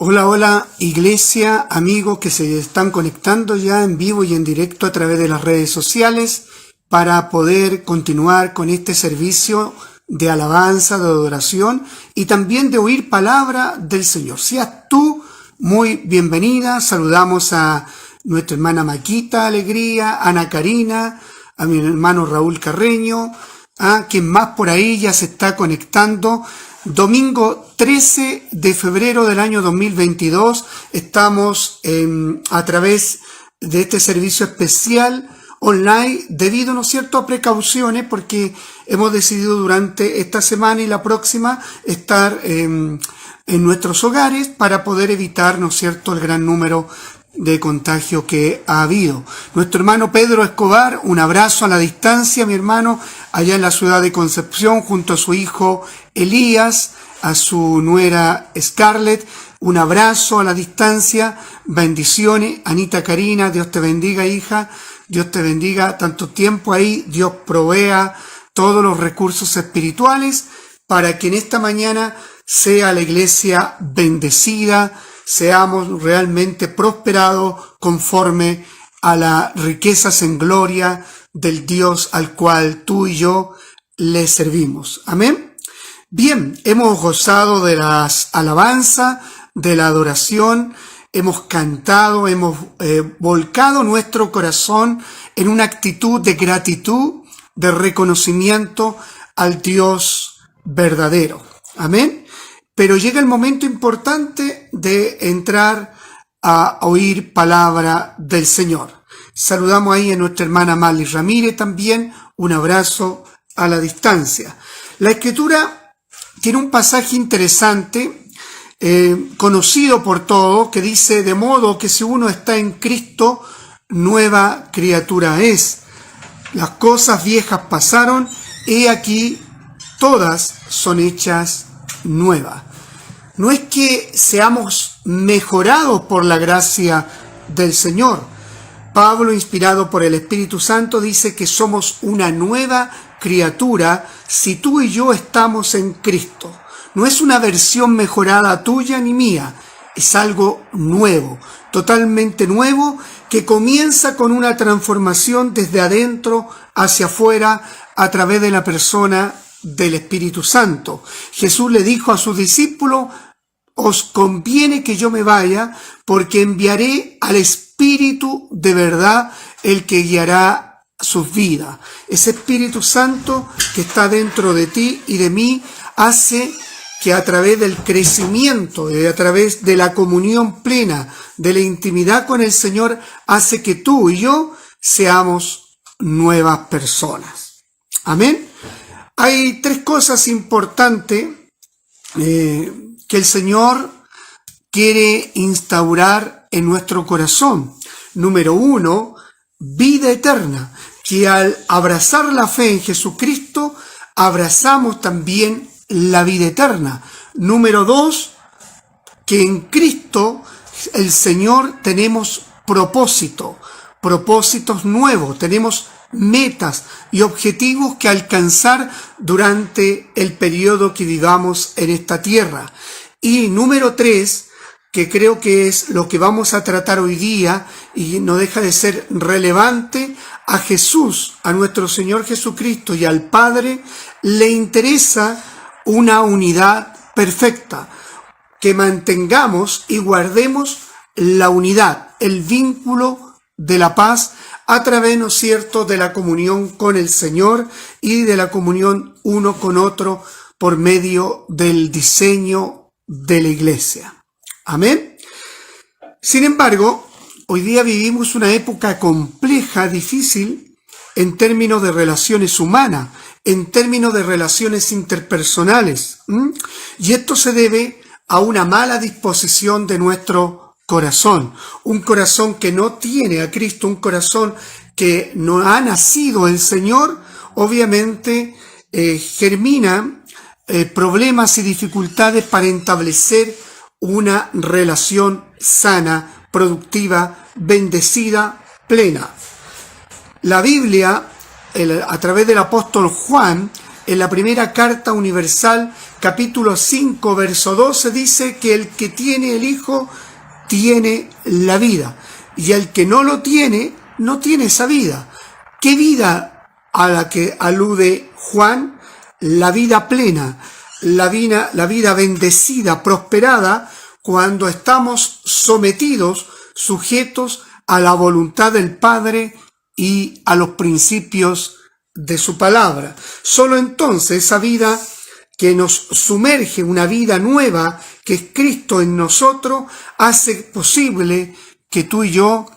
Hola, hola, iglesia, amigos que se están conectando ya en vivo y en directo a través de las redes sociales para poder continuar con este servicio de alabanza, de adoración y también de oír palabra del Señor. Seas tú muy bienvenida. Saludamos a nuestra hermana Maquita Alegría, Ana Karina, a mi hermano Raúl Carreño, a quien más por ahí ya se está conectando. Domingo 13 de febrero del año 2022 estamos a través de este servicio especial online debido, ¿no es cierto?, a precauciones, porque hemos decidido durante esta semana y la próxima estar en nuestros hogares para poder evitar, ¿no es cierto?, el gran número de contagio que ha habido. Nuestro hermano Pedro Escobar, un abrazo a la distancia, mi hermano, allá en la ciudad de Concepción, junto a su hijo Elías, a su nuera Scarlett, un abrazo a la distancia, bendiciones. Anita Karina, Dios te bendiga, hija, Dios te bendiga, tanto tiempo ahí, Dios provea todos los recursos espirituales para que en esta mañana sea la iglesia bendecida, seamos realmente prosperados conforme a las riquezas en gloria del Dios al cual tú y yo le servimos. Amén. Bien, hemos gozado de las alabanzas, de la adoración, hemos cantado, hemos volcado nuestro corazón en una actitud de gratitud, de reconocimiento al Dios verdadero. Amén. Pero llega el momento importante de entrar a oír palabra del Señor. Saludamos ahí a nuestra hermana Mali Ramírez también, un abrazo a la distancia. La Escritura tiene un pasaje interesante, conocido por todos, que dice: de modo que si uno está en Cristo, nueva criatura es. Las cosas viejas pasaron, he aquí, todas son hechas nuevas. No es que seamos mejorados por la gracia del Señor. Pablo, inspirado por el Espíritu Santo, dice que somos una nueva criatura si tú y yo estamos en Cristo. No es una versión mejorada tuya ni mía, es algo nuevo, totalmente nuevo, que comienza con una transformación desde adentro hacia afuera a través de la persona del Espíritu Santo. Jesús le dijo a sus discípulos: os conviene que yo me vaya, porque enviaré al Espíritu de verdad, el que guiará sus vidas. Ese Espíritu Santo que está dentro de ti y de mí hace que a través del crecimiento y a través de la comunión plena, de la intimidad con el Señor, hace que tú y yo seamos nuevas personas. Amén. Hay tres cosas importantes que el Señor quiere instaurar en nuestro corazón. Número uno, vida eterna, que al abrazar la fe en Jesucristo, abrazamos también la vida eterna. Número dos, que en Cristo, el Señor, tenemos propósitos nuevos, tenemos metas y objetivos que alcanzar durante el periodo que vivamos en esta tierra. Y número tres, que creo que es lo que vamos a tratar hoy día y no deja de ser relevante: a Jesús, a nuestro Señor Jesucristo y al Padre le interesa una unidad perfecta, que mantengamos y guardemos la unidad, el vínculo de la paz a través, ¿no es cierto?, de la comunión con el Señor y de la comunión uno con otro por medio del diseño de la iglesia. Amén. Sin embargo, hoy día vivimos una época compleja, difícil, en términos de relaciones humanas, en términos de relaciones interpersonales. Y esto se debe a una mala disposición de nuestro corazón. Un corazón que no tiene a Cristo, un corazón que no ha nacido el Señor, obviamente germina problemas y dificultades para establecer una relación sana, productiva, bendecida, plena. La Biblia, a través del apóstol Juan, en la primera carta universal capítulo 5, verso 12, dice que el que tiene el Hijo tiene la vida, y el que no lo tiene, no tiene esa vida. ¿Qué vida a la que alude Juan? La vida plena, la vida bendecida, prosperada, cuando estamos sometidos, sujetos a la voluntad del Padre y a los principios de su palabra. Solo entonces esa vida que nos sumerge, una vida nueva, que es Cristo en nosotros, hace posible que tú y yo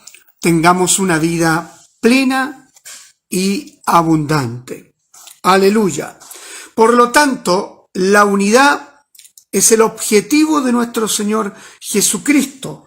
tengamos una vida plena y abundante. Aleluya. Por lo tanto, la unidad es el objetivo de nuestro Señor Jesucristo,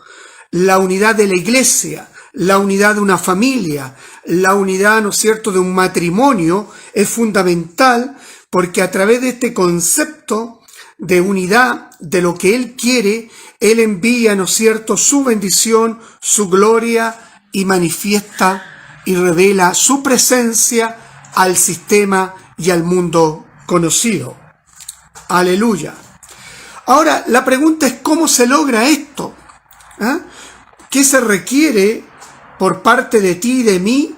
la unidad de la iglesia, la unidad de una familia, la unidad, ¿no es cierto?, de un matrimonio es fundamental, porque a través de este concepto de unidad, de lo que Él quiere, Él envía, ¿no es cierto?, su bendición, su gloria, y manifiesta y revela su presencia al sistema y al mundo conocido. Aleluya. Ahora, la pregunta es ¿cómo se logra esto? ¿Qué se requiere por parte de ti y de mí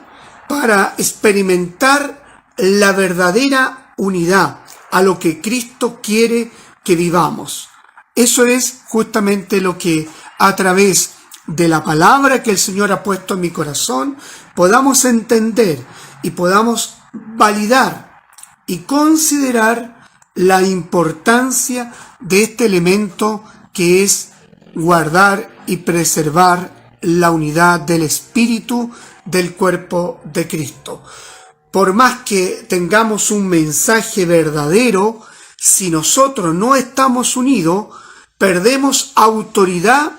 para experimentar la verdadera unidad a lo que Cristo quiere que vivamos? Eso es justamente lo que a través de la palabra que el Señor ha puesto en mi corazón podamos entender y podamos validar y considerar la importancia de este elemento que es guardar y preservar la unidad del Espíritu del cuerpo de Cristo. Por más que tengamos un mensaje verdadero, si nosotros no estamos unidos, perdemos autoridad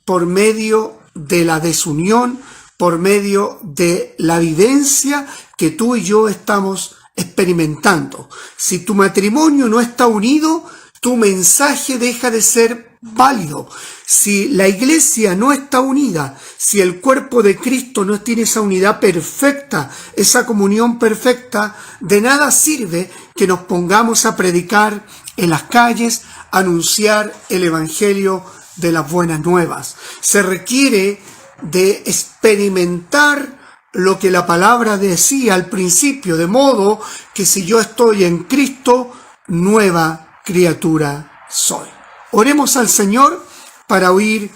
por medio de la desunión, por medio de la vivencia que tú y yo estamos experimentando. Si tu matrimonio no está unido, tu mensaje deja de ser válido. Si la iglesia no está unida, si el cuerpo de Cristo no tiene esa unidad perfecta, esa comunión perfecta, de nada sirve que nos pongamos a predicar en las calles, a anunciar el evangelio de las buenas nuevas. Se requiere de experimentar lo que la palabra decía al principio, de modo que si yo estoy en Cristo, nueva criatura soy. Oremos al Señor para oír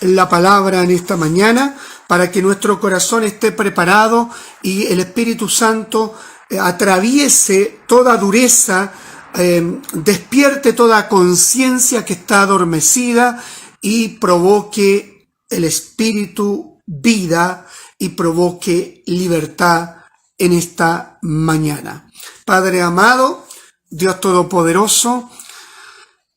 la palabra en esta mañana, para que nuestro corazón esté preparado y el Espíritu Santo atraviese toda dureza, despierte toda conciencia que está adormecida y provoque el Espíritu vida y provoque libertad en esta mañana. Padre amado, Dios Todopoderoso,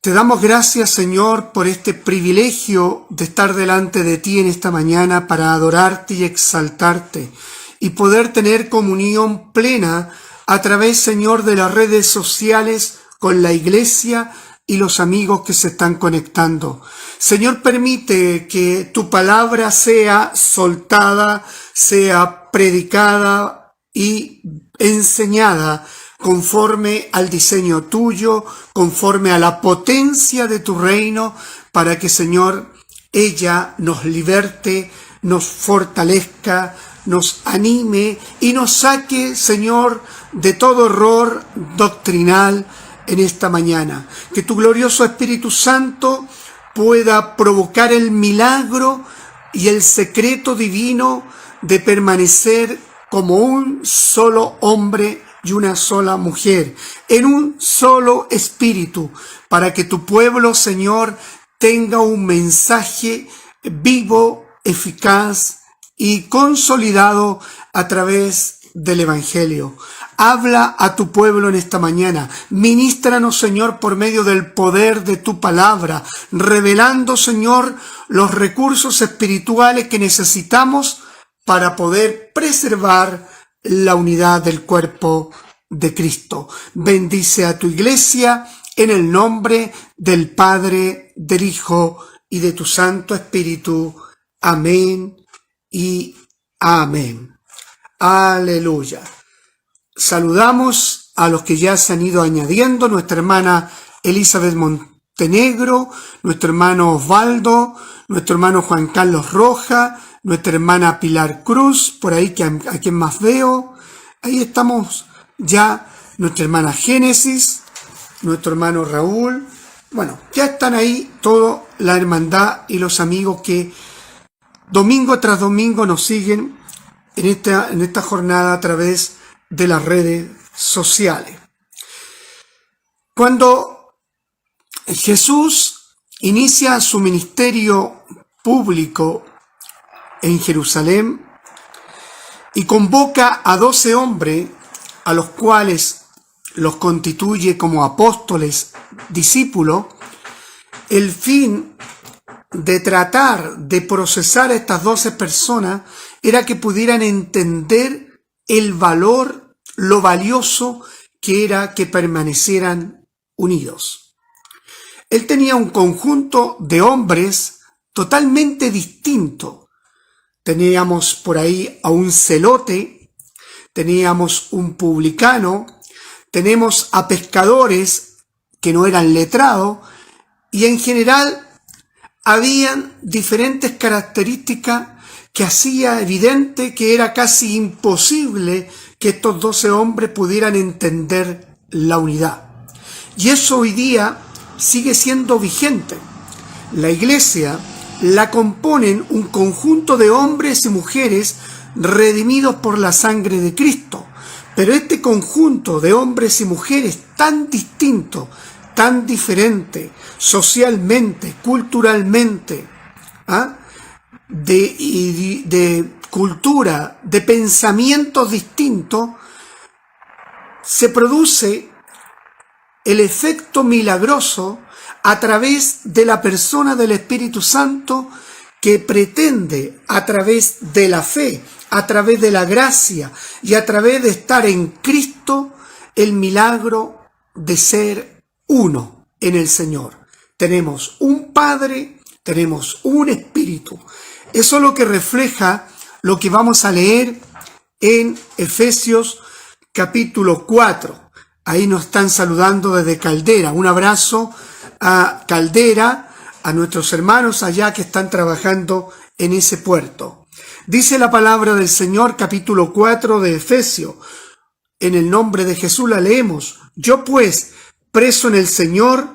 te damos gracias, Señor, por este privilegio de estar delante de ti en esta mañana para adorarte y exaltarte y poder tener comunión plena a través, Señor, de las redes sociales con la iglesia y los amigos que se están conectando. Señor, permite que tu palabra sea soltada, sea predicada y enseñada conforme al diseño tuyo, conforme a la potencia de tu reino, para que, Señor, ella nos liberte, nos fortalezca, nos anime y nos saque, Señor, de todo error doctrinal en esta mañana. Que tu glorioso Espíritu Santo pueda provocar el milagro y el secreto divino de permanecer como un solo hombre y una sola mujer, en un solo espíritu, para que tu pueblo, Señor, tenga un mensaje vivo, eficaz y consolidado a través del Evangelio. Habla a tu pueblo en esta mañana. Ministranos, Señor, por medio del poder de tu palabra, revelando, Señor, los recursos espirituales que necesitamos para poder preservar la unidad del cuerpo de Cristo. Bendice a tu iglesia en el nombre del Padre, del Hijo y de tu Santo Espíritu. Amén y amén. Aleluya. Saludamos a los que ya se han ido añadiendo. Nuestra hermana Elizabeth Montenegro, nuestro hermano Osvaldo, nuestro hermano Juan Carlos Roja, nuestra hermana Pilar Cruz, por ahí a quien más veo. Ahí estamos ya, nuestra hermana Génesis, nuestro hermano Raúl. Bueno, ya están ahí toda la hermandad y los amigos que domingo tras domingo nos siguen en esta jornada a través de las redes sociales. Cuando Jesús inicia su ministerio público en Jerusalén y convoca a 12 hombres, a los cuales los constituye como apóstoles, discípulos, el fin de tratar de procesar a estas 12 personas era que pudieran entender el valor, lo valioso que era que permanecieran unidos. Él tenía un conjunto de hombres totalmente distinto. Teníamos por ahí a un celote, teníamos un publicano, tenemos a pescadores que no eran letrados, y en general habían diferentes características que hacía evidente que era casi imposible que estos 12 hombres pudieran entender la unidad. Y eso hoy día sigue siendo vigente. La iglesia la componen un conjunto de hombres y mujeres redimidos por la sangre de Cristo. Pero este conjunto de hombres y mujeres tan distintos, tan diferentes, socialmente, culturalmente, de cultura, de pensamientos distintos, se produce el efecto milagroso a través de la persona del Espíritu Santo, que pretende, a través de la fe, a través de la gracia y a través de estar en Cristo, el milagro de ser uno en el Señor. Tenemos un Padre, tenemos un Espíritu. Eso es lo que refleja lo que vamos a leer en Efesios capítulo 4. Ahí nos están saludando desde Caldera. Un abrazo a Caldera, a nuestros hermanos allá que están trabajando en ese puerto. Dice la palabra del Señor, capítulo 4 de Efesios. En el nombre de Jesús la leemos. Yo pues, preso en el Señor,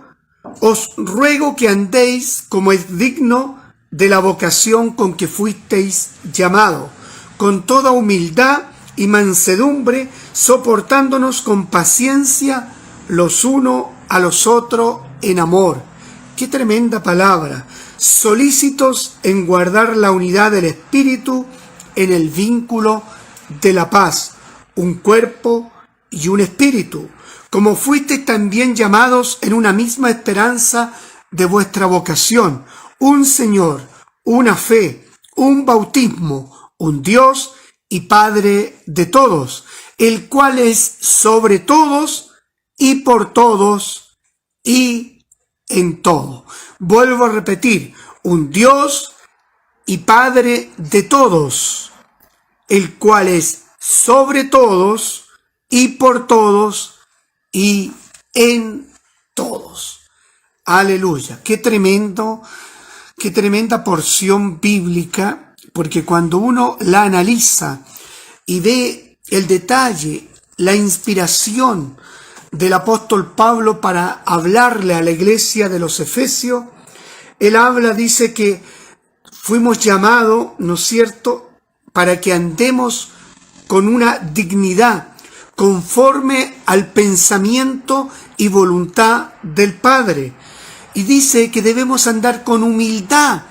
os ruego que andéis como es digno de la vocación con que fuisteis llamados, con toda humildad y mansedumbre, soportándonos con paciencia los unos a los otros en amor. ¡Qué tremenda palabra! Solícitos en guardar la unidad del Espíritu en el vínculo de la paz, un cuerpo y un espíritu, como fuisteis también llamados en una misma esperanza de vuestra vocación, un Señor, una fe, un bautismo, un Dios y Padre de todos, el cual es sobre todos y por todos y en todo. Vuelvo a repetir, un Dios y Padre de todos, el cual es sobre todos y por todos y en todos. Aleluya, qué tremendo, qué tremenda porción bíblica, porque cuando uno la analiza y ve el detalle, la inspiración del apóstol Pablo para hablarle a la iglesia de los Efesios, él habla, dice que fuimos llamados, ¿no es cierto?, para que andemos con una dignidad conforme al pensamiento y voluntad del Padre. Y dice que debemos andar con humildad.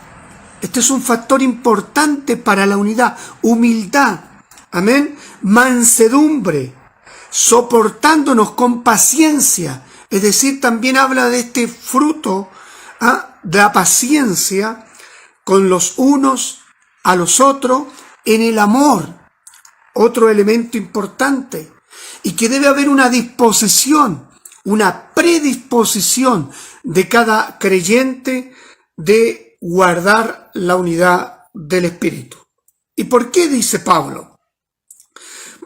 Este es un factor importante para la unidad. Humildad. Amén. Mansedumbre. Soportándonos con paciencia. Es decir, también habla de este fruto de la paciencia con los unos a los otros en el amor. Otro elemento importante. Y que debe haber una disposición, una predisposición de cada creyente de guardar la unidad del Espíritu. ¿Y por qué dice Pablo?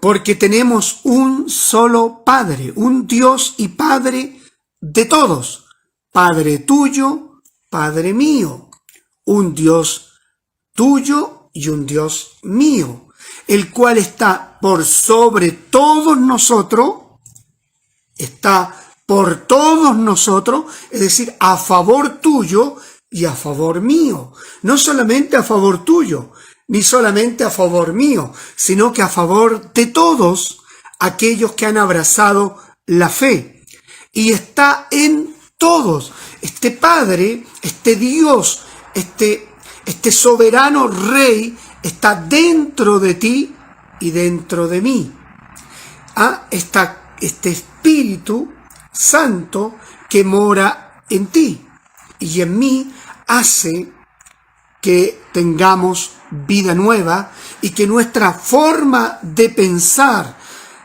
Porque tenemos un solo Padre, un Dios y Padre de todos, Padre tuyo, Padre mío, un Dios tuyo y un Dios mío, el cual está por sobre todos nosotros, está por todos nosotros, es decir, a favor tuyo y a favor mío. No solamente a favor tuyo, ni solamente a favor mío, sino que a favor de todos aquellos que han abrazado la fe. Y está en todos. Este Padre, este Dios, este soberano Rey está dentro de ti y dentro de mí. Está este Espíritu Santo que mora en ti y en mí, hace que tengamos vida nueva y que nuestra forma de pensar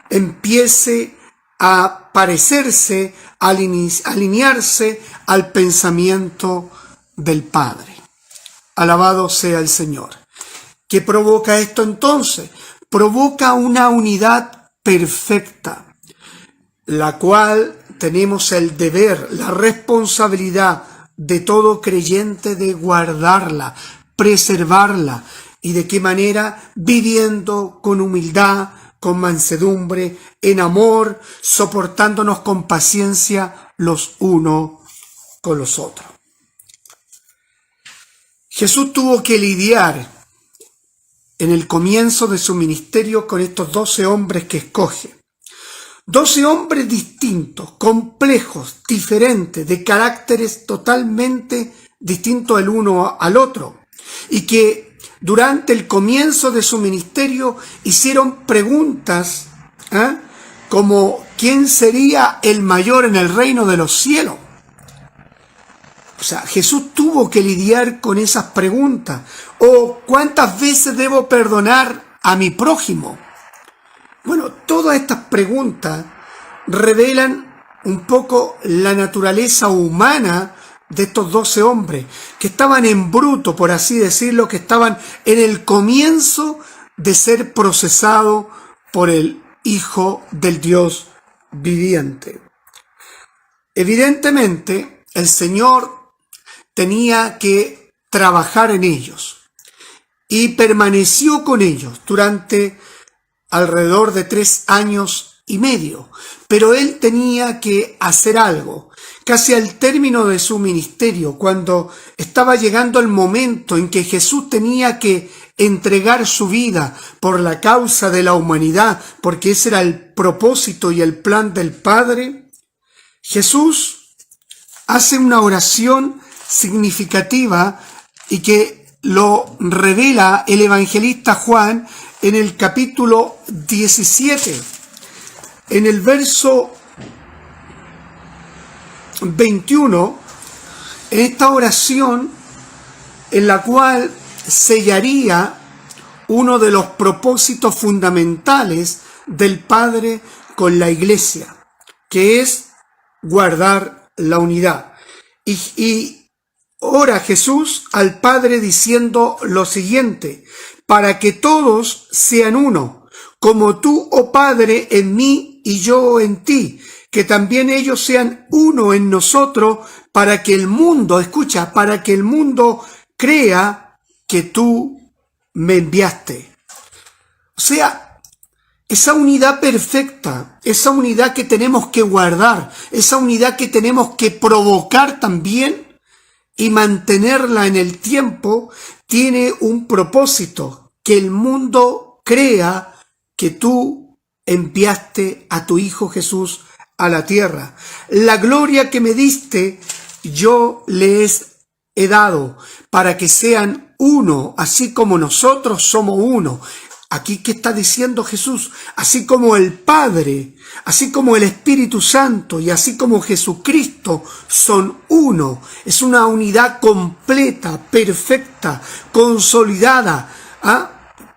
empiece a parecerse, a alinearse al pensamiento del Padre. Alabado sea el Señor. ¿Qué provoca esto entonces? Provoca una unidad perfecta, la cual tenemos el deber, la responsabilidad de todo creyente de guardarla, preservarla. ¿Y de qué manera? Viviendo con humildad, con mansedumbre, en amor, soportándonos con paciencia los unos con los otros. Jesús tuvo que lidiar en el comienzo de su ministerio con estos 12 hombres que escoge. 12 hombres distintos, complejos, diferentes, de caracteres totalmente distintos el uno al otro, y que durante el comienzo de su ministerio hicieron preguntas como ¿quién sería el mayor en el reino de los cielos? O sea, Jesús tuvo que lidiar con esas preguntas. ¿O cuántas veces debo perdonar a mi prójimo? Bueno, todas estas preguntas revelan un poco la naturaleza humana de estos 12 hombres, que estaban en bruto, por así decirlo, que estaban en el comienzo de ser procesados por el Hijo del Dios viviente. Evidentemente, el Señor tenía que trabajar en ellos y permaneció con ellos durante alrededor de 3 años y medio, pero él tenía que hacer algo. Casi al término de su ministerio, cuando estaba llegando el momento en que Jesús tenía que entregar su vida por la causa de la humanidad, porque ese era el propósito y el plan del Padre, Jesús hace una oración significativa y que lo revela el evangelista Juan en el capítulo 17, en el verso 21, en esta oración en la cual sellaría uno de los propósitos fundamentales del Padre con la Iglesia, que es guardar la unidad. Y ora Jesús al Padre diciendo lo siguiente: para que todos sean uno, como tú, oh Padre, en mí y yo en ti, que también ellos sean uno en nosotros, para que el mundo, escucha, para que el mundo crea que tú me enviaste. O sea, esa unidad perfecta, esa unidad que tenemos que guardar, esa unidad que tenemos que provocar también y mantenerla en el tiempo, tiene un propósito: que el mundo crea que tú enviaste a tu Hijo Jesús a la tierra. La gloria que me diste, yo les he dado, para que sean uno, así como nosotros somos uno. Aquí, ¿qué está diciendo Jesús? Así como el Padre, así como el Espíritu Santo y así como Jesucristo son uno. Es una unidad completa, perfecta, consolidada,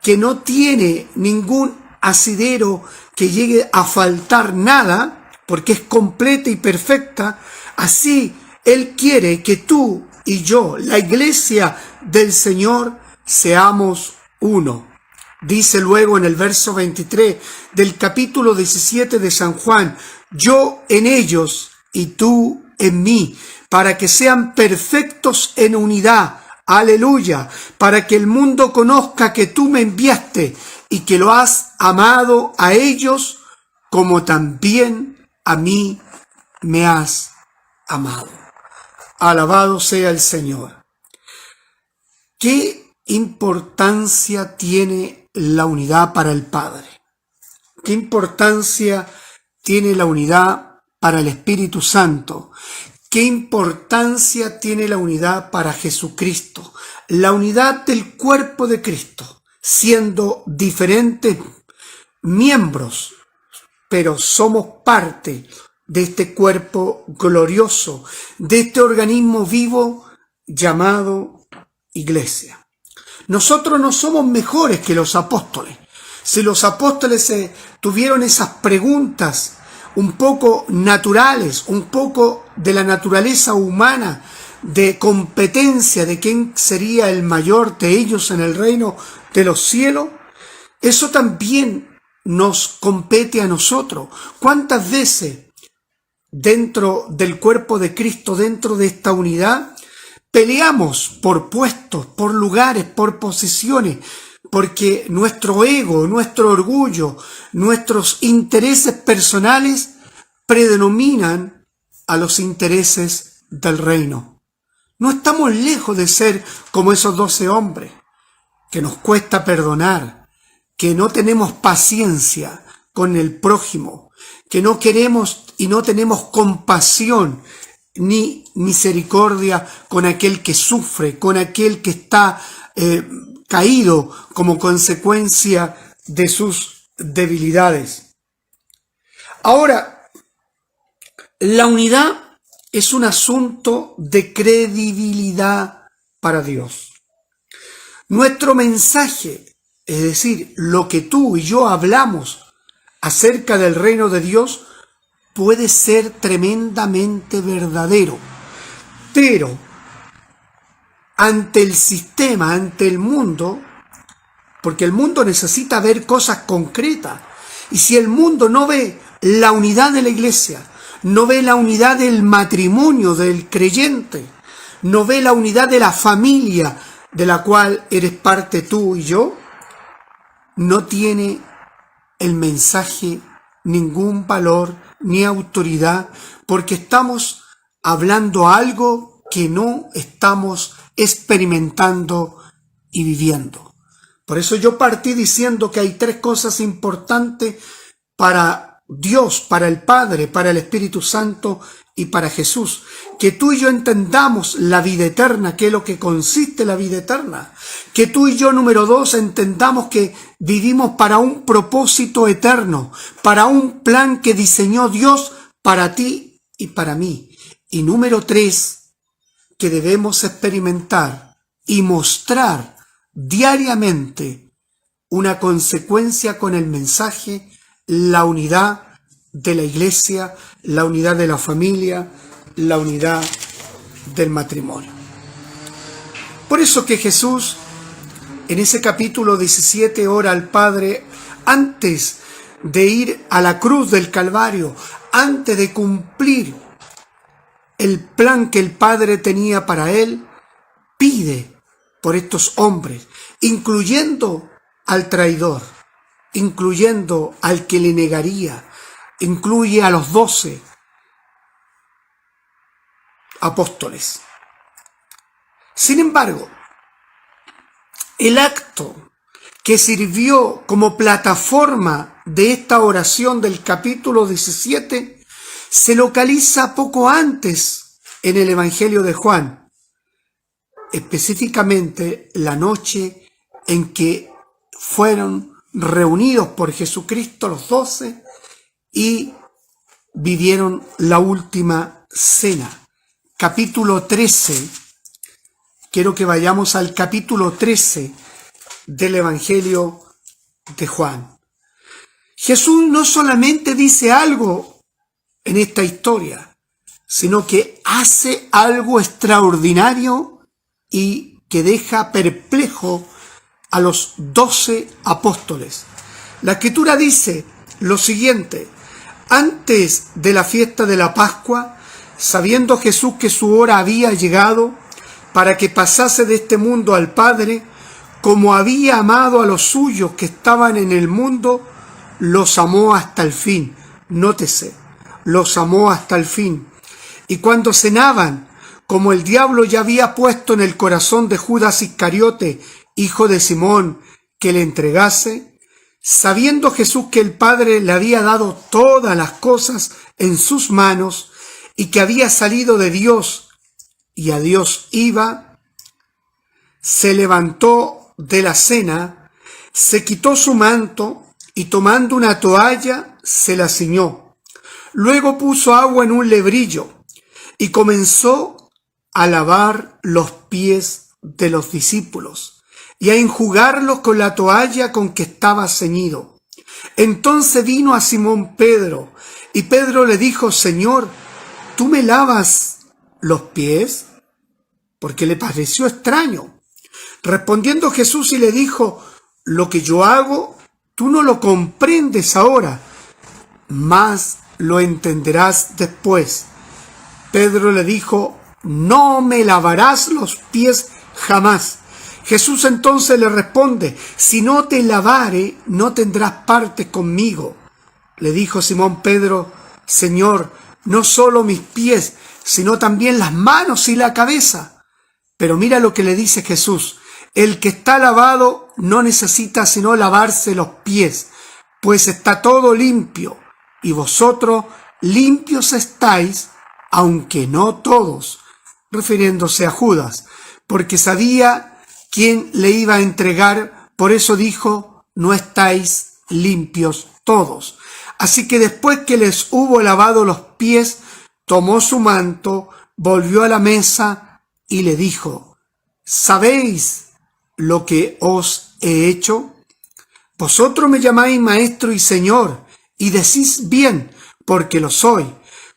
que no tiene ningún asidero que llegue a faltar nada, porque es completa y perfecta. Así Él quiere que tú y yo, la iglesia del Señor, seamos uno. Dice luego en el verso 23 del capítulo 17 de San Juan: yo en ellos y tú en mí, para que sean perfectos en unidad. Aleluya, para que el mundo conozca que tú me enviaste y que lo has amado a ellos como también a mí me has amado. Alabado sea el Señor. ¿Qué importancia tiene la unidad para el Padre? ¿Qué importancia tiene la unidad para el Espíritu Santo? ¿Qué importancia tiene la unidad para Jesucristo? La unidad del cuerpo de Cristo, siendo diferentes miembros, pero somos parte de este cuerpo glorioso, de este organismo vivo llamado Iglesia. Nosotros no somos mejores que los apóstoles. Si los apóstoles tuvieron esas preguntas un poco naturales, un poco de la naturaleza humana, de competencia de quién sería el mayor de ellos en el reino de los cielos, eso también nos compete a nosotros. ¿Cuántas veces dentro del cuerpo de Cristo, dentro de esta unidad, peleamos por puestos, por lugares, por posiciones, porque nuestro ego, nuestro orgullo, nuestros intereses personales predominan a los intereses del reino? No estamos lejos de ser como esos 12 hombres, que nos cuesta perdonar, que no tenemos paciencia con el prójimo, que no queremos y no tenemos compasión ni misericordia con aquel que sufre, con aquel que está caído como consecuencia de sus debilidades. Ahora, la unidad es un asunto de credibilidad para Dios. Nuestro mensaje, es decir, lo que tú y yo hablamos acerca del reino de Dios, puede ser tremendamente verdadero, pero ante el sistema, ante el mundo, porque el mundo necesita ver cosas concretas, y si el mundo no ve la unidad de la iglesia, no ve la unidad del matrimonio del creyente, no ve la unidad de la familia de la cual eres parte tú y yo, no tiene el mensaje ningún valor ni autoridad, porque estamos hablando algo que no estamos experimentando y viviendo. Por eso yo partí diciendo que hay 3 cosas importantes para Dios, para el Padre, para el Espíritu Santo y para Jesús. Que tú y yo entendamos la vida eterna, que es lo que consiste la vida eterna. Que tú y yo, número 2, entendamos que vivimos para un propósito eterno, para un plan que diseñó Dios para ti y para mí. Y número 3, que debemos experimentar y mostrar diariamente una consecuencia con el mensaje, la unidad de la iglesia, la unidad de la familia, la unidad del matrimonio. Por eso que Jesús, en ese capítulo 17, ora al Padre antes de ir a la cruz del Calvario, antes de cumplir el plan que el Padre tenía para él, pide por estos hombres, incluyendo al traidor, incluyendo al que le negaría, incluye a los 12 apóstoles. Sin embargo, el acto que sirvió como plataforma de esta oración del capítulo 17 se localiza poco antes en el Evangelio de Juan, específicamente la noche en que fueron reunidos por Jesucristo los 12 y vivieron la última cena. Capítulo 13, quiero que vayamos al capítulo 13 del Evangelio de Juan. Jesús no solamente dice algo en esta historia, sino que hace algo extraordinario y que deja perplejo a los 12 apóstoles. La Escritura dice lo siguiente: antes de la fiesta de la Pascua, Sabiendo Jesús que su hora había llegado para que pasase de este mundo al Padre, como había amado a los suyos que estaban en el mundo, los amó hasta el fin. Nótese, los amó hasta el fin. Y cuando cenaban, como el diablo ya había puesto en el corazón de Judas Iscariote, hijo de Simón, que le entregase, sabiendo Jesús que el Padre le había dado todas las cosas en sus manos y que había salido de Dios y a Dios iba, se levantó de la cena, se quitó su manto y tomando una toalla se la ciñó. Luego puso agua en un lebrillo y comenzó a lavar los pies de los discípulos y a enjugarlos con la toalla con que estaba ceñido. Entonces vino a Simón Pedro, y Pedro le dijo: Señor, ¿tú me lavas los pies? Porque le pareció extraño. Respondiendo Jesús y le dijo: lo que yo hago, tú no lo comprendes ahora, mas lo entenderás después. Pedro le dijo: no me lavarás los pies jamás. Jesús entonces le responde: si no te lavare, no tendrás parte conmigo. Le dijo Simón Pedro: Señor, no solo mis pies, sino también las manos y la cabeza. Pero mira lo que le dice Jesús: el que está lavado no necesita sino lavarse los pies, pues está todo limpio, y vosotros limpios estáis, aunque no todos, refiriéndose a Judas, porque sabía quién le iba a entregar, por eso dijo: no estáis limpios todos. Así que después que les hubo lavado los pies, tomó su manto, volvió a la mesa y le dijo: ¿sabéis lo que os he hecho? Vosotros me llamáis maestro y señor, y decís bien, porque lo soy.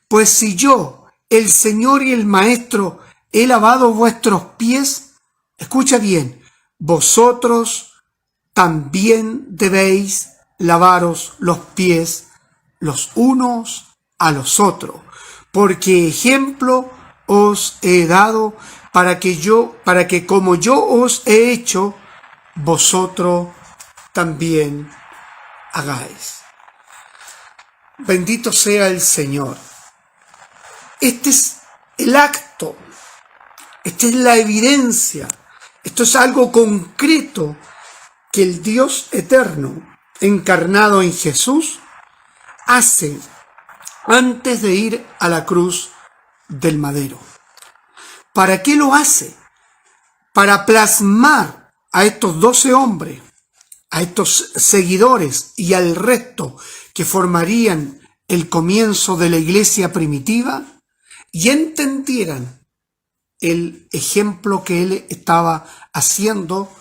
Pues si yo, el Señor y el Maestro, he lavado vuestros pies, escucha bien, vosotros también debéis lavaros los pies los unos a los otros, porque ejemplo os he dado para que como yo os he hecho, vosotros también hagáis. Bendito sea el Señor. Este es el acto, esta es la evidencia, esto es algo concreto que el Dios eterno, encarnado en Jesús, hace antes de ir a la cruz del madero. ¿Para qué lo hace? Para plasmar a estos 12 hombres, a estos seguidores y al resto que formarían el comienzo de la iglesia primitiva, y entendieran el ejemplo que él estaba haciendo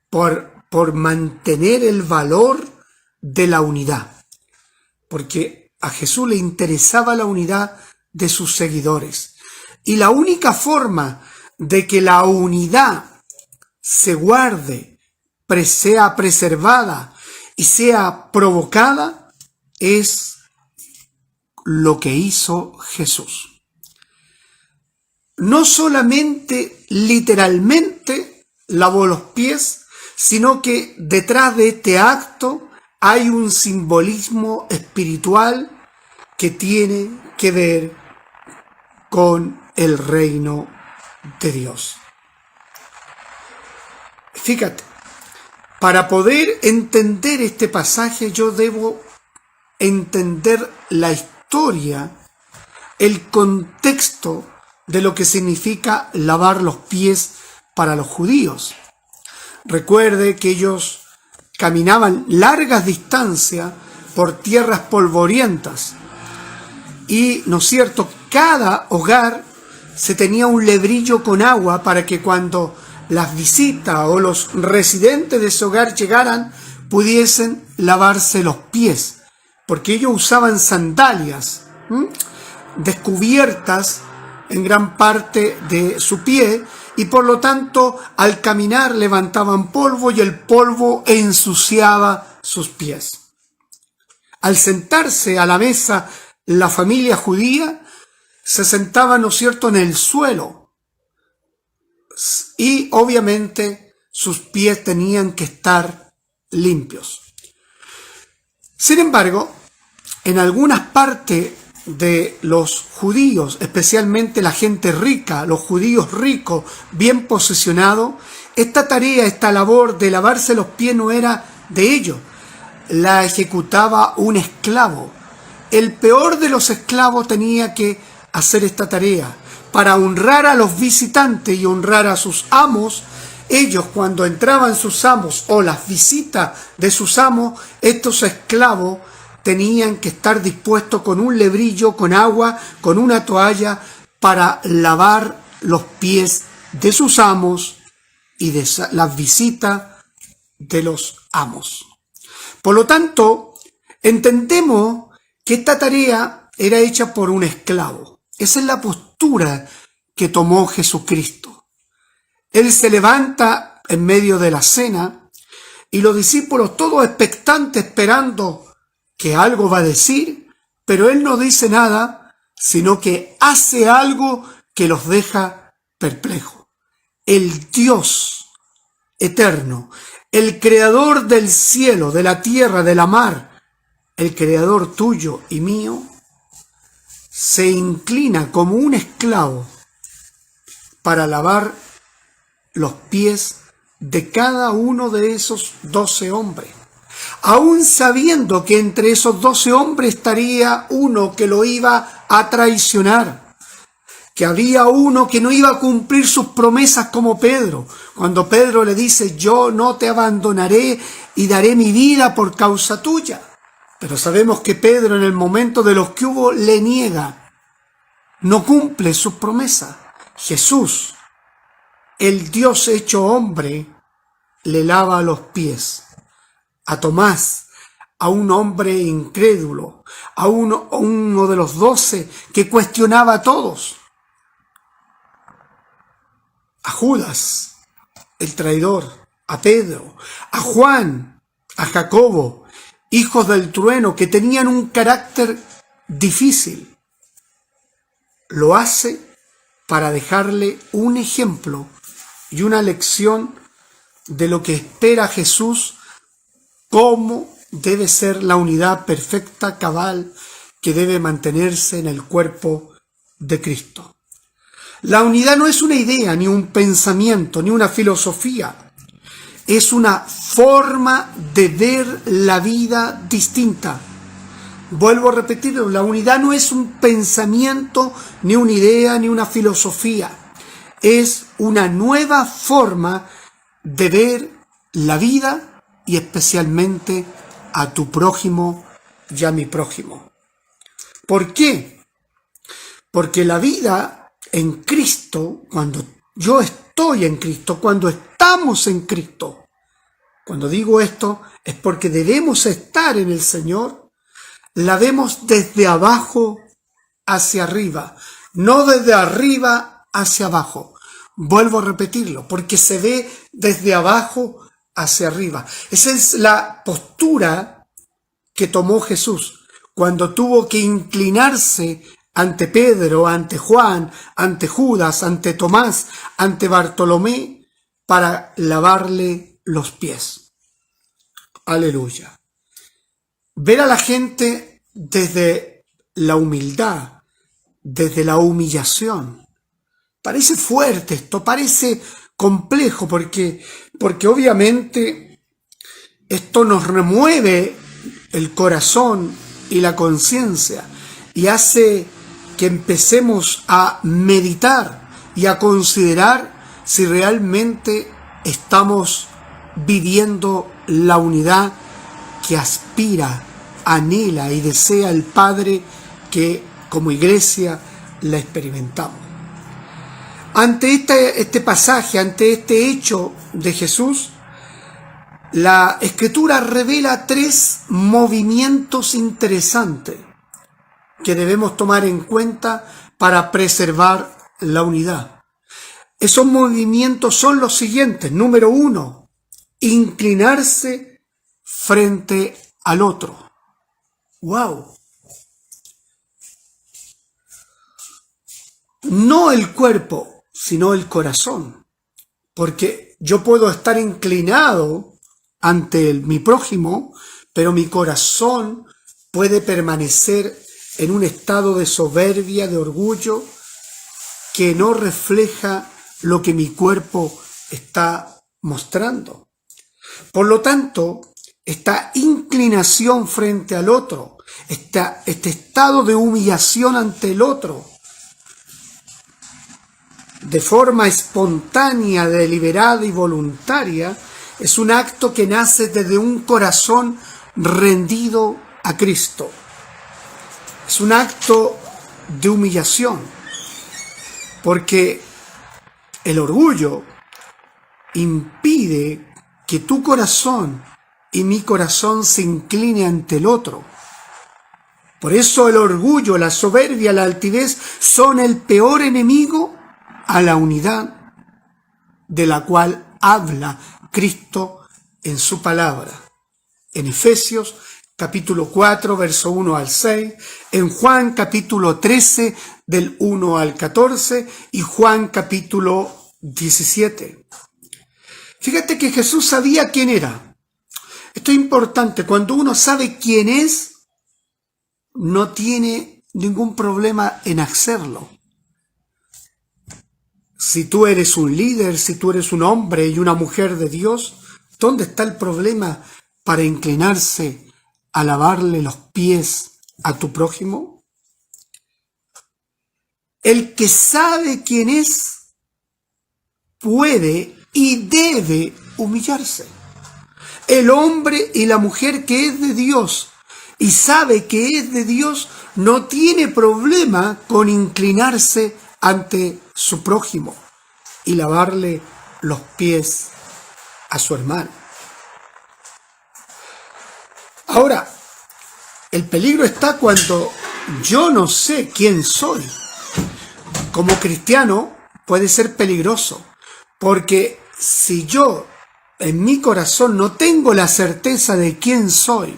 por mantener el valor de la unidad, porque a Jesús le interesaba la unidad de sus seguidores, y la única forma de que la unidad se guarde, sea preservada y sea provocada es lo que hizo Jesús. No solamente literalmente lavó los pies, sino que detrás de este acto hay un simbolismo espiritual que tiene que ver con el reino de Dios. Fíjate, para poder entender este pasaje yo debo entender la historia, el contexto de lo que significa lavar los pies para los judíos. Recuerde que ellos caminaban largas distancias por tierras polvorientas y, ¿no es cierto?, cada hogar se tenía un lebrillo con agua para que cuando las visitas o los residentes de ese hogar llegaran pudiesen lavarse los pies, porque ellos usaban sandalias descubiertas en gran parte de su pie, y por lo tanto al caminar levantaban polvo y el polvo ensuciaba sus pies. Al sentarse a la mesa la familia judía, se sentaban, ¿no es cierto?, en el suelo. Y obviamente sus pies tenían que estar limpios. Sin embargo, en algunas partes de los judíos, especialmente la gente rica, los judíos ricos, bien posicionados, esta tarea, esta labor de lavarse los pies no era de ellos, la ejecutaba un esclavo. El peor de los esclavos tenía que hacer esta tarea. Para honrar a los visitantes y honrar a sus amos, ellos cuando entraban sus amos o las visitas de sus amos, estos esclavos tenían que estar dispuestos con un lebrillo, con agua, con una toalla para lavar los pies de sus amos y de las visitas de los amos. Por lo tanto, entendemos que esta tarea era hecha por un esclavo. Esa es la postura que tomó Jesucristo. Él se levanta en medio de la cena y los discípulos todos expectantes esperando que algo va a decir, pero él no dice nada, sino que hace algo que los deja perplejos. El Dios eterno, el creador del cielo, de la tierra, de la mar, el creador tuyo y mío, se inclina como un esclavo para lavar los pies de cada uno de esos 12 hombres. Aún sabiendo que entre esos 12 hombres estaría uno que lo iba a traicionar, que había uno que no iba a cumplir sus promesas como Pedro, cuando Pedro le dice, yo no te abandonaré y daré mi vida por causa tuya. Pero sabemos que Pedro en el momento de los que hubo le niega, no cumple sus promesas. Jesús, el Dios hecho hombre, le lava los pies a Tomás, a un hombre incrédulo, a uno de los 12 que cuestionaba a todos, a Judas, el traidor, a Pedro, a Juan, a Jacobo, hijos del trueno que tenían un carácter difícil. Lo hace para dejarle un ejemplo y una lección de lo que espera Jesús, cómo debe ser la unidad perfecta, cabal, que debe mantenerse en el cuerpo de Cristo. La unidad no es una idea, ni un pensamiento, ni una filosofía. Es una forma de ver la vida distinta. Vuelvo a repetirlo, la unidad no es un pensamiento, ni una idea, ni una filosofía. Es una nueva forma de ver la vida y especialmente a tu prójimo y a mi prójimo. ¿Por qué? Porque la vida en Cristo, cuando yo estoy en Cristo, cuando estamos en Cristo, cuando digo esto es porque debemos estar en el Señor, la vemos desde abajo hacia arriba, no desde arriba hacia abajo. Vuelvo a repetirlo, porque se ve desde abajo hacia arriba. Esa es la postura que tomó Jesús cuando tuvo que inclinarse ante Pedro, ante Juan, ante Judas, ante Tomás, ante Bartolomé, para lavarle los pies. Aleluya. Ver a la gente desde la humildad, desde la humillación. Parece fuerte esto, parece complejo, porque obviamente esto nos remueve el corazón y la conciencia y hace que empecemos a meditar y a considerar si realmente estamos viviendo la unidad que aspira, anhela y desea el Padre, que como iglesia la experimentamos. Ante este pasaje, ante este hecho de Jesús, la Escritura revela 3 movimientos interesantes que debemos tomar en cuenta para preservar la unidad. Esos movimientos son los siguientes. Número 1, inclinarse frente al otro. ¡Wow! no el cuerpo, sino el corazón. Porque yo puedo estar inclinado ante mi prójimo, pero mi corazón puede permanecer en un estado de soberbia, de orgullo, que no refleja lo que mi cuerpo está mostrando. Por lo tanto, esta inclinación frente al otro, este estado de humillación ante el otro, de forma espontánea, deliberada y voluntaria, es un acto que nace desde un corazón rendido a Cristo. Es un acto de humillación, porque el orgullo impide que tu corazón y mi corazón se incline ante el otro. Por eso el orgullo, la soberbia, la altivez son el peor enemigo a la unidad de la cual habla Cristo en su palabra. En Efesios capítulo 4, verso 1 al 6, en Juan capítulo 13, del 1 al 14, y Juan capítulo 17. Fíjate que Jesús sabía quién era. Esto es importante. Cuando uno sabe quién es, no tiene ningún problema en hacerlo. Si tú eres un líder, si tú eres un hombre y una mujer de Dios, ¿dónde está el problema para inclinarse a lavarle los pies a tu prójimo? El que sabe quién es, puede y debe humillarse. El hombre y la mujer que es de Dios y sabe que es de Dios no tiene problema con inclinarse ante su prójimo y lavarle los pies a su hermano. Ahora, el peligro está cuando yo no sé quién soy. Como cristiano puede ser peligroso, porque si yo en mi corazón no tengo la certeza de quién soy,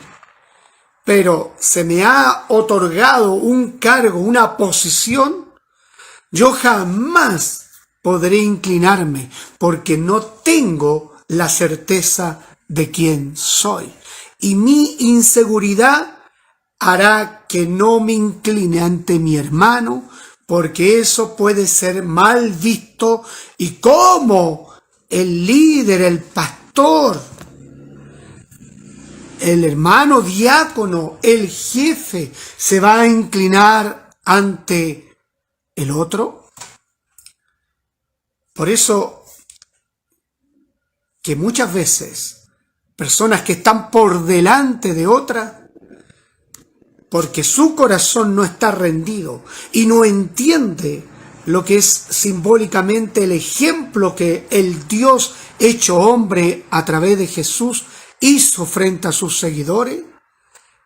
pero se me ha otorgado un cargo, una posición, yo jamás podré inclinarme porque no tengo la certeza de quién soy. Y mi inseguridad hará que no me incline ante mi hermano, porque eso puede ser mal visto. Y como el líder, el pastor, el hermano diácono, el jefe, se va a inclinar ante el otro. Por eso que muchas veces personas que están por delante de otras, porque su corazón no está rendido y no entiende lo que es simbólicamente el ejemplo que el Dios hecho hombre a través de Jesús hizo frente a sus seguidores,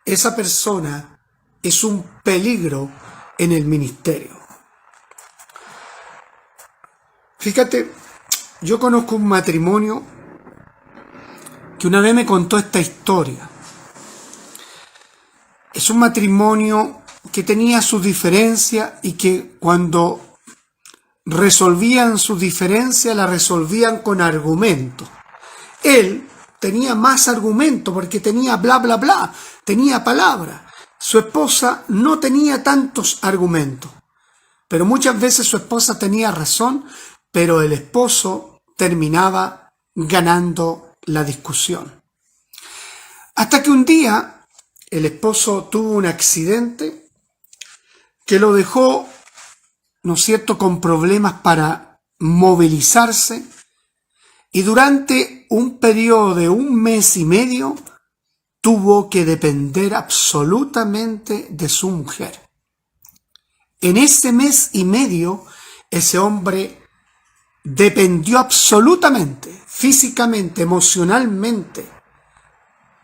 esa persona es un peligro en el ministerio. Fíjate, yo conozco un matrimonio que una vez me contó esta historia. Es un matrimonio que tenía sus diferencias y que cuando resolvían sus diferencias la resolvían con argumentos. Él tenía más argumentos porque tenía bla bla bla, tenía palabra. Su esposa no tenía tantos argumentos, pero muchas veces su esposa tenía razón, pero el esposo terminaba ganando la discusión. Hasta que un día el esposo tuvo un accidente que lo dejó, ¿no es cierto?, con problemas para movilizarse, y durante un periodo de 1 mes y medio tuvo que depender absolutamente de su mujer. En ese 1 mes y medio, ese hombre dependió absolutamente, físicamente, emocionalmente,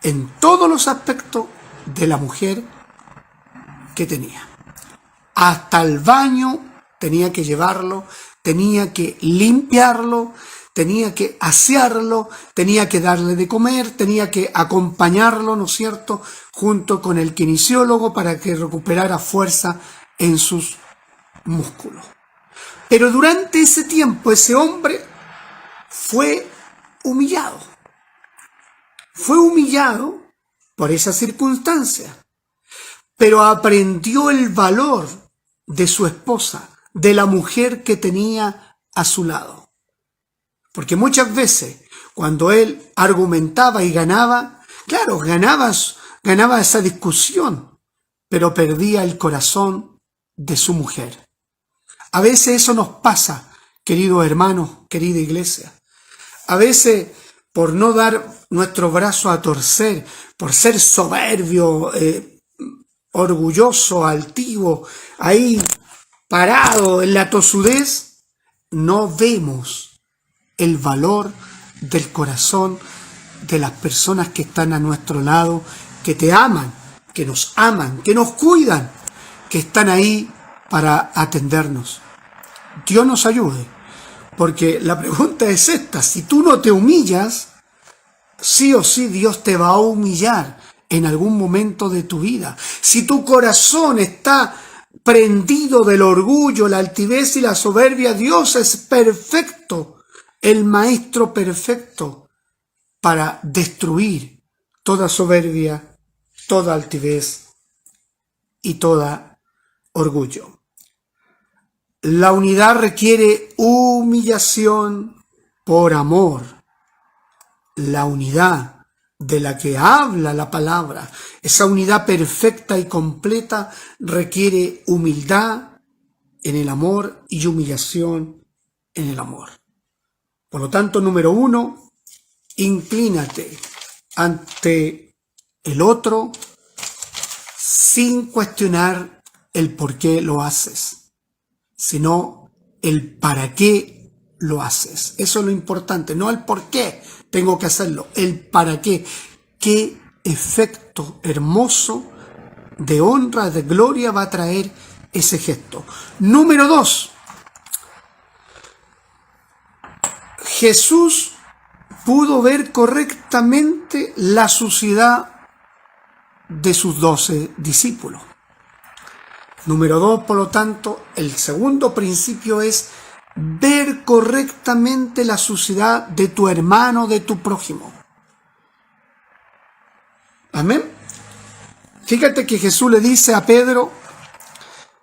en todos los aspectos de la mujer que tenía. Hasta el baño tenía que llevarlo, tenía que limpiarlo, tenía que asearlo, tenía que darle de comer, tenía que acompañarlo, ¿no es cierto?, junto con el kinesiólogo para que recuperara fuerza en sus músculos. Pero durante ese tiempo ese hombre fue humillado. Fue humillado por esa circunstancia, pero aprendió el valor de su esposa, de la mujer que tenía a su lado. Porque muchas veces, cuando él argumentaba y ganaba, claro, ganaba esa discusión, pero perdía el corazón de su mujer. A veces eso nos pasa, queridos hermanos, querida iglesia. A veces, por no dar nuestro brazo a torcer, por ser soberbio, orgulloso, altivo, ahí parado en la tosudez, no vemos el valor del corazón de las personas que están a nuestro lado, que te aman, que nos cuidan, que están ahí para atendernos. Dios nos ayude, porque la pregunta es esta: si tú no te humillas, sí o sí Dios te va a humillar en algún momento de tu vida. Si tu corazón está prendido del orgullo, la altivez y la soberbia, Dios es perfecto, el maestro perfecto para destruir toda soberbia, toda altivez y toda orgullo. La unidad requiere humillación por amor. La unidad de la que habla la palabra, esa unidad perfecta y completa, requiere humildad en el amor y humillación en el amor. Por lo tanto, número 1, inclínate ante el otro sin cuestionar el por qué lo haces, sino el para qué lo haces. Eso es lo importante, no el por qué tengo que hacerlo, el para qué. Qué efecto hermoso de honra, de gloria va a traer ese gesto. Número 2, Jesús pudo ver correctamente la suciedad de sus 12 discípulos. Número 2, por lo tanto, el segundo principio es ver correctamente la suciedad de tu hermano, de tu prójimo. Amén. Fíjate que Jesús le dice a Pedro: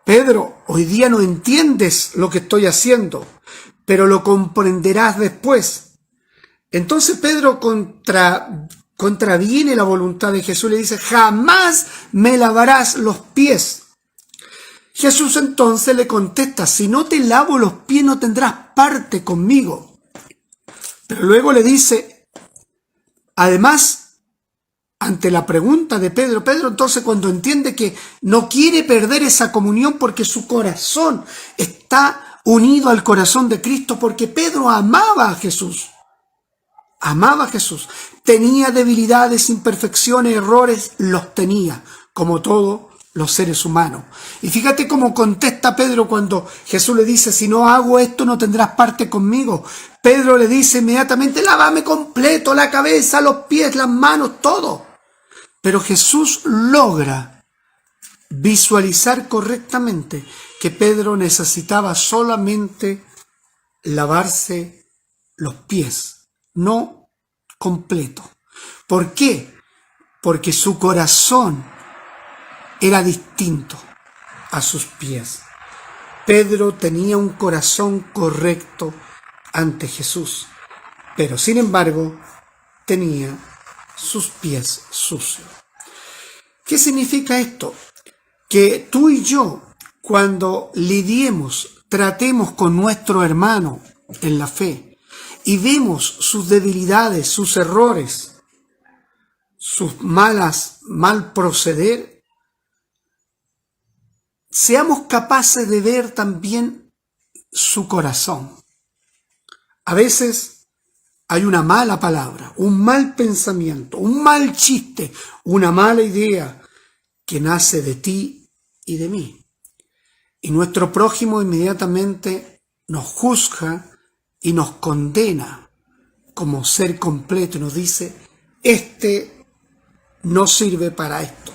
Pedro, hoy día no entiendes lo que estoy haciendo, pero lo comprenderás después. Entonces Pedro contraviene la voluntad de Jesús, le dice: jamás me lavarás los pies. Jesús entonces le contesta: si no te lavo los pies no tendrás parte conmigo. Pero luego le dice, además, ante la pregunta de Pedro entonces, cuando entiende que no quiere perder esa comunión porque su corazón está unido al corazón de Cristo, porque Pedro amaba a Jesús, tenía debilidades, imperfecciones, errores, los tenía, como todos los seres humanos. Y fíjate cómo contesta Pedro cuando Jesús le dice: si no hago esto no tendrás parte conmigo. Pedro le dice inmediatamente: lávame completo, la cabeza, los pies, las manos, todo. Pero Jesús logra visualizar correctamente que Pedro necesitaba solamente lavarse los pies, no completo. ¿Por qué? Porque su corazón era distinto a sus pies. Pedro tenía un corazón correcto ante Jesús, pero sin embargo tenía sus pies sucios. ¿Qué significa esto? Que tú y yo, cuando lidiemos, tratemos con nuestro hermano en la fe y vemos sus debilidades, sus errores, sus mal proceder, seamos capaces de ver también su corazón. A veces hay una mala palabra, un mal pensamiento, un mal chiste, una mala idea que nace de ti y de mí. Y nuestro prójimo inmediatamente nos juzga y nos condena como ser completo y nos dice: este no sirve para esto.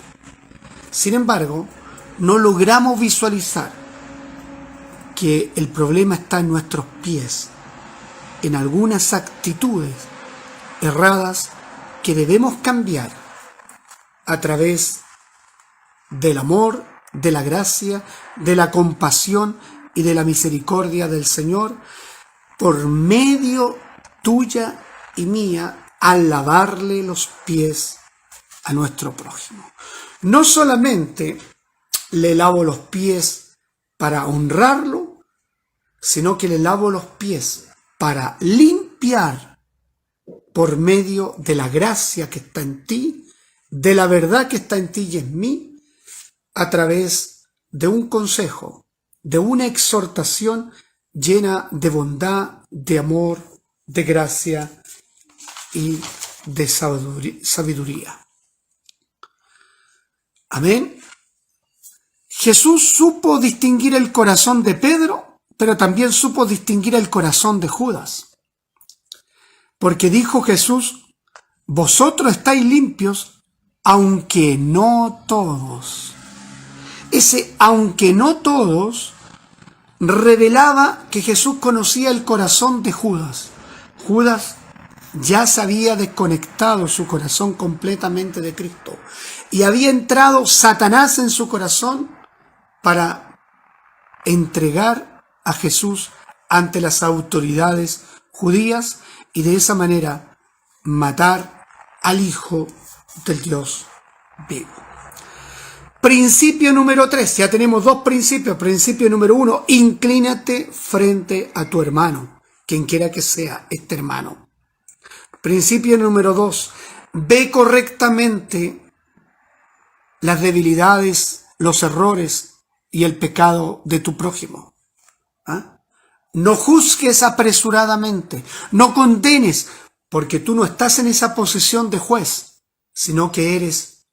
Sin embargo, no logramos visualizar que el problema está en nuestros pies, en algunas actitudes erradas que debemos cambiar a través del amor, de la gracia, de la compasión y de la misericordia del Señor, por medio tuya y mía, al lavarle los pies a nuestro prójimo. No solamente le lavo los pies para honrarlo, sino que le lavo los pies para limpiar por medio de la gracia que está en ti, de la verdad que está en ti y en mí, a través de un consejo, de una exhortación llena de bondad, de amor, de gracia y de sabiduría. Amén. Jesús supo distinguir el corazón de Pedro, pero también supo distinguir el corazón de Judas. Porque dijo Jesús: vosotros estáis limpios, aunque no todos. Ese aunque no todos revelaba que Jesús conocía el corazón de Judas. Judas ya se había desconectado su corazón completamente de Cristo y había entrado Satanás en su corazón para entregar a Jesús ante las autoridades judías y de esa manera matar al Hijo del Dios vivo. Principio número 3, ya tenemos dos principios. Principio número 1, inclínate frente a tu hermano, quien quiera que sea este hermano. Principio número 2, ve correctamente las debilidades, los errores y el pecado de tu prójimo. ¿Ah? No juzgues apresuradamente, no condenes, porque tú no estás en esa posición de juez, sino que eres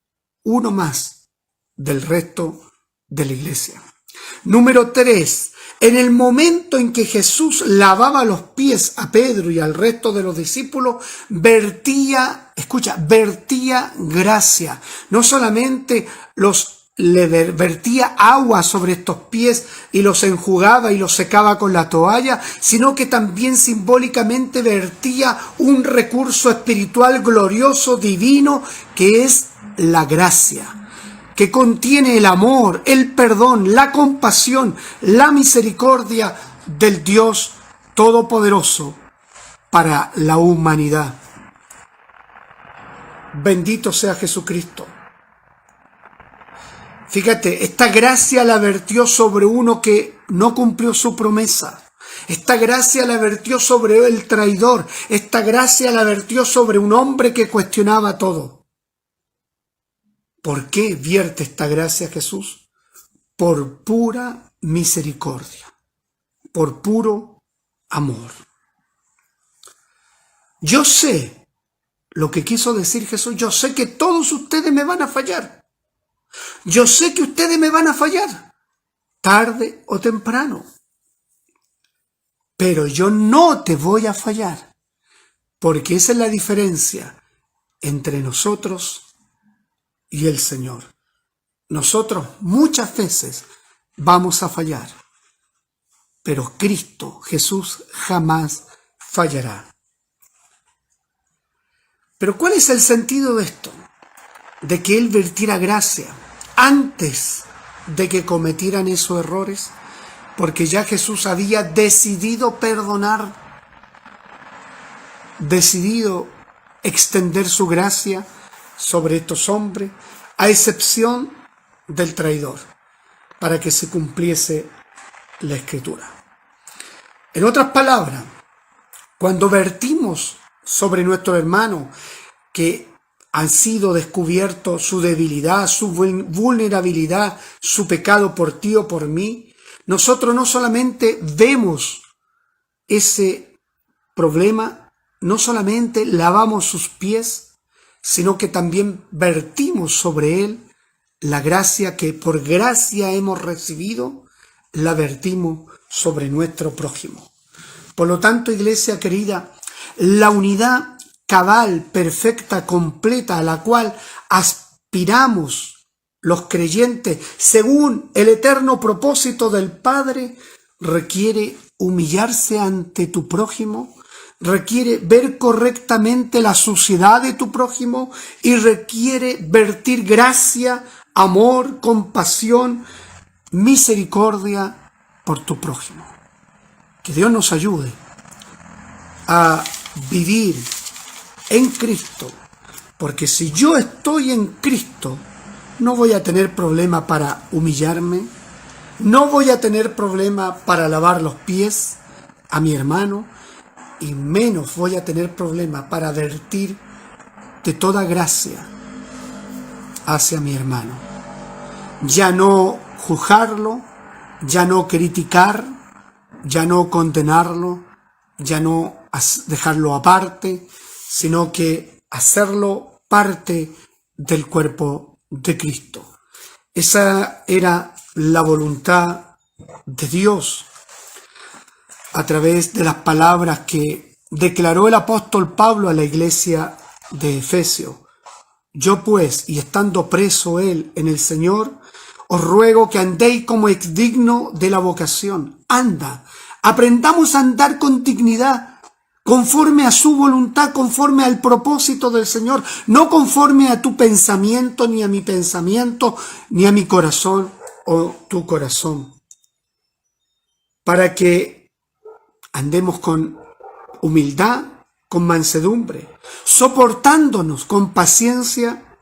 uno más del resto de la iglesia. Número 3, en el momento en que Jesús lavaba los pies a Pedro y al resto de los discípulos, vertía gracia. No solamente le vertía agua sobre estos pies y los enjugaba y los secaba con la toalla, sino que también simbólicamente vertía un recurso espiritual glorioso, divino, que es la gracia, que contiene el amor, el perdón, la compasión, la misericordia del Dios Todopoderoso para la humanidad. Bendito sea Jesucristo. Fíjate, esta gracia la vertió sobre uno que no cumplió su promesa. Esta gracia la vertió sobre el traidor. Esta gracia la vertió sobre un hombre que cuestionaba todo. ¿Por qué vierte esta gracia Jesús? Por pura misericordia, por puro amor. Yo sé lo que quiso decir Jesús. Yo sé que todos ustedes me van a fallar. Yo sé que ustedes me van a fallar, tarde o temprano. Pero yo no te voy a fallar, porque esa es la diferencia entre nosotros y el Señor. Nosotros muchas veces vamos a fallar, pero Cristo, Jesús, jamás fallará. Pero ¿cuál es el sentido de esto? De que Él vertiera gracia antes de que cometieran esos errores, porque ya Jesús había decidido perdonar, decidido extender su gracia sobre estos hombres, a excepción del traidor, para que se cumpliese la Escritura. En otras palabras, cuando vertimos sobre nuestro hermano que han sido descubiertos su debilidad, su vulnerabilidad, su pecado por ti o por mí, nosotros no solamente vemos ese problema, no solamente lavamos sus pies, sino que también vertimos sobre él la gracia que por gracia hemos recibido, la vertimos sobre nuestro prójimo. Por lo tanto, iglesia querida, la unidad cabal, perfecta, completa, a la cual aspiramos los creyentes según el eterno propósito del Padre, requiere humillarse ante tu prójimo, requiere ver correctamente la suciedad de tu prójimo y requiere vertir gracia, amor, compasión, misericordia por tu prójimo. Que Dios nos ayude a vivir en Cristo, porque si yo estoy en Cristo, no voy a tener problema para humillarme, no voy a tener problema para lavar los pies a mi hermano, y menos voy a tener problema para vertir de toda gracia hacia mi hermano. Ya no juzgarlo, ya no criticar, ya no condenarlo, ya no dejarlo aparte, sino que hacerlo parte del cuerpo de Cristo. Esa era la voluntad de Dios a través de las palabras que declaró el apóstol Pablo a la iglesia de Efesios. Yo pues, y estando preso él en el Señor, os ruego que andéis como es digno de la vocación. Anda, aprendamos a andar con dignidad, conforme a su voluntad, conforme al propósito del Señor, no conforme a tu pensamiento, ni a mi pensamiento, ni a mi corazón o tu corazón. Para que andemos con humildad, con mansedumbre, soportándonos con paciencia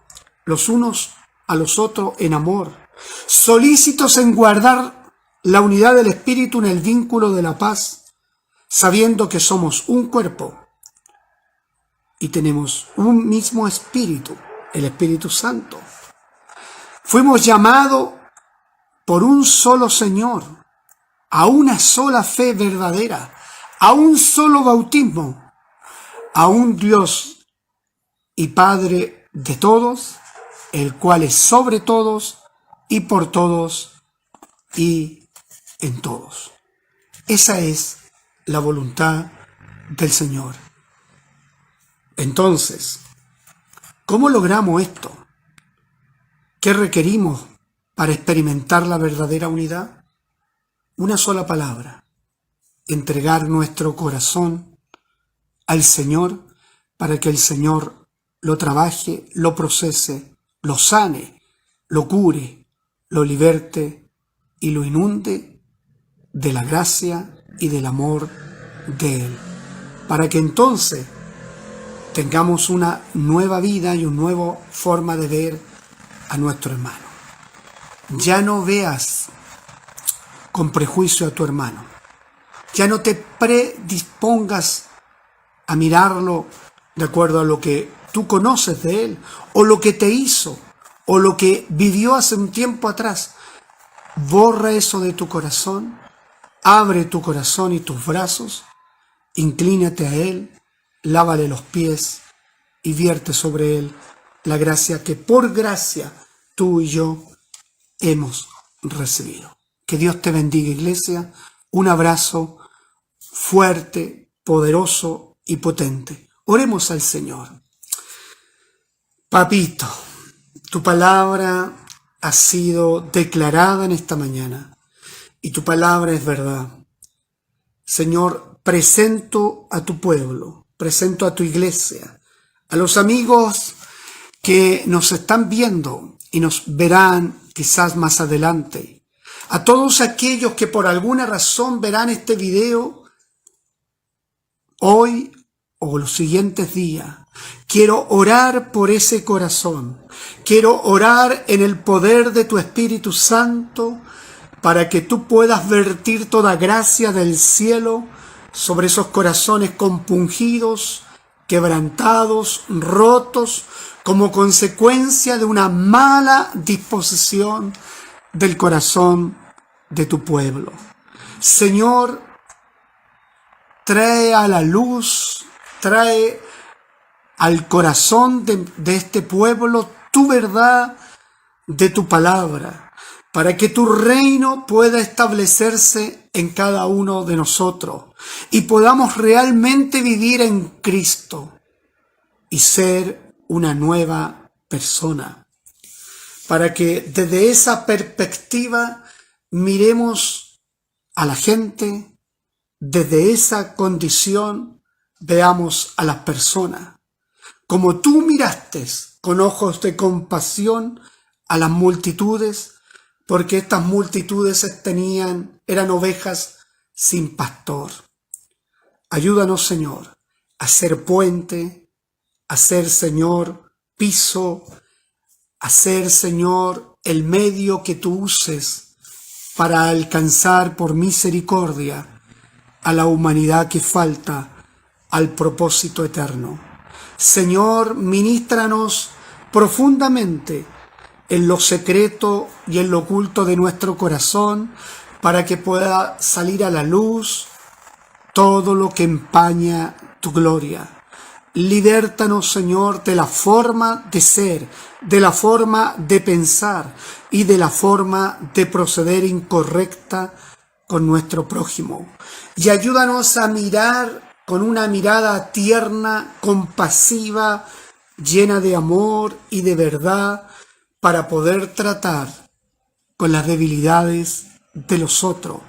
los unos a los otros en amor, solícitos en guardar la unidad del Espíritu en el vínculo de la paz, sabiendo que somos un cuerpo y tenemos un mismo Espíritu, el Espíritu Santo. Fuimos llamados por un solo Señor, a una sola fe verdadera, a un solo bautismo, a un Dios y Padre de todos, el cual es sobre todos y por todos y en todos. Esa es la voluntad del Señor. Entonces, ¿cómo logramos esto? ¿Qué requerimos para experimentar la verdadera unidad? Una sola palabra: entregar nuestro corazón al Señor para que el Señor lo trabaje, lo procese, lo sane, lo cure, lo liberte y lo inunde de la gracia y del amor de Él, para que entonces tengamos una nueva vida y una nueva forma de ver a nuestro hermano. Ya no veas con prejuicio a tu hermano, ya no te predispongas a mirarlo de acuerdo a lo que tú conoces de él, o lo que te hizo, o lo que vivió hace un tiempo atrás. Borra eso de tu corazón, abre tu corazón y tus brazos, inclínate a él, lávale los pies y vierte sobre él la gracia que por gracia tú y yo hemos recibido. Que Dios te bendiga, iglesia. Un abrazo fuerte, poderoso y potente. Oremos al Señor. Papito, tu palabra ha sido declarada en esta mañana y tu palabra es verdad. Señor, presento a tu pueblo, presento a tu iglesia, a los amigos que nos están viendo y nos verán quizás más adelante, a todos aquellos que por alguna razón verán este video hoy o los siguientes días. Quiero orar por ese corazón. Quiero orar en el poder de tu Espíritu Santo para que tú puedas vertir toda gracia del cielo sobre esos corazones compungidos, quebrantados, rotos, como consecuencia de una mala disposición del corazón de tu pueblo. Señor, trae a la luz, trae al corazón de este pueblo tu verdad de tu palabra, para que tu reino pueda establecerse en cada uno de nosotros y podamos realmente vivir en Cristo y ser una nueva persona, para que desde esa perspectiva miremos a la gente, desde esa condición veamos a las personas. Como tú miraste con ojos de compasión a las multitudes, porque estas multitudes eran ovejas sin pastor. Ayúdanos, Señor, a ser puente, a ser, Señor, piso, a ser, Señor, el medio que tú uses para alcanzar por misericordia a la humanidad que falta al propósito eterno. Señor, ministranos profundamente en lo secreto y en lo oculto de nuestro corazón, para que pueda salir a la luz todo lo que empaña tu gloria. Libértanos, Señor, de la forma de ser, de la forma de pensar y de la forma de proceder incorrecta con nuestro prójimo. Y ayúdanos a mirar con una mirada tierna, compasiva, llena de amor y de verdad, para poder tratar con las debilidades de los otros,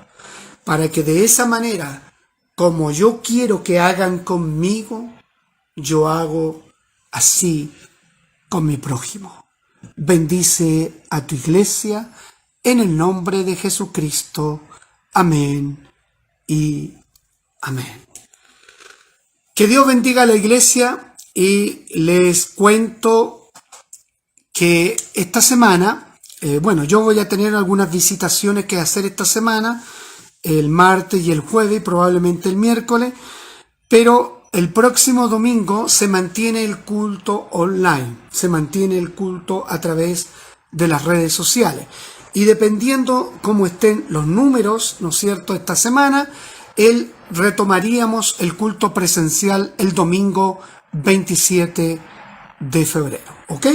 para que de esa manera, como yo quiero que hagan conmigo, yo hago así con mi prójimo. Bendice a tu iglesia en el nombre de Jesucristo. Amén y amén. Que Dios bendiga a la iglesia, y les cuento que esta semana, yo voy a tener algunas visitaciones que hacer esta semana, el martes y el jueves, y probablemente el miércoles, pero el próximo domingo se mantiene el culto online, se mantiene el culto a través de las redes sociales. Y dependiendo cómo estén los números, ¿no es cierto?, esta semana, retomaríamos el culto presencial el domingo 27 de febrero, ¿ok?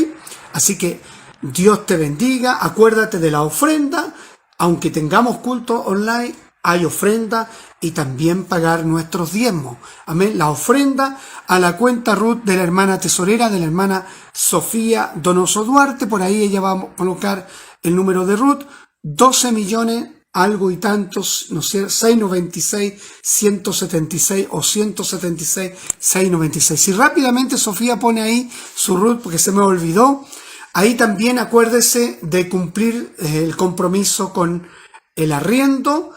Así que Dios te bendiga, acuérdate de la ofrenda, aunque tengamos culto online, hay ofrenda, y también pagar nuestros diezmos. Amén. La ofrenda a la cuenta RUT de la hermana tesorera, de la hermana Sofía Donoso Duarte. Por ahí ella va a colocar el número de RUT, 12 millones, algo y tantos, no sé, 696, 176 o 176, 696. Si rápidamente Sofía pone ahí su RUT, porque se me olvidó, ahí también acuérdese de cumplir el compromiso con el arriendo,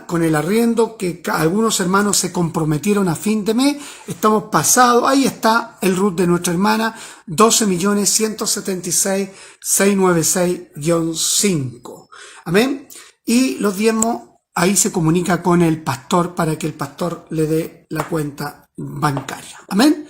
con el arriendo que algunos hermanos se comprometieron a fin de mes. Estamos pasados, ahí está el RUT de nuestra hermana, 12.176.696-5. Amén. Y los diezmos, ahí se comunica con el pastor para que el pastor le dé la cuenta bancaria. Amén.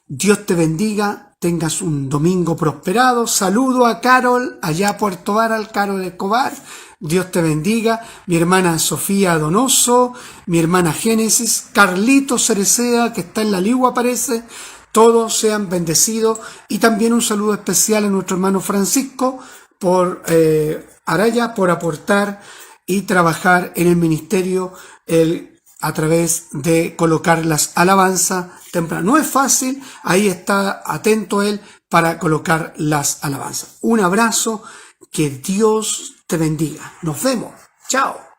Dios te bendiga, tengas un domingo prosperado. Saludo a Carol, allá a Puerto Varas, Carol Escobar. Dios te bendiga. Mi hermana Sofía Donoso, mi hermana Génesis, Carlito Cerecea, que está en la Ligua parece. Todos sean bendecidos. Y también un saludo especial a nuestro hermano Francisco por Araya, por aportar y trabajar en el ministerio a través de colocar las alabanzas tempranas. No es fácil, ahí está atento él para colocar las alabanzas. Un abrazo, que Dios te bendiga. Nos vemos. Chao.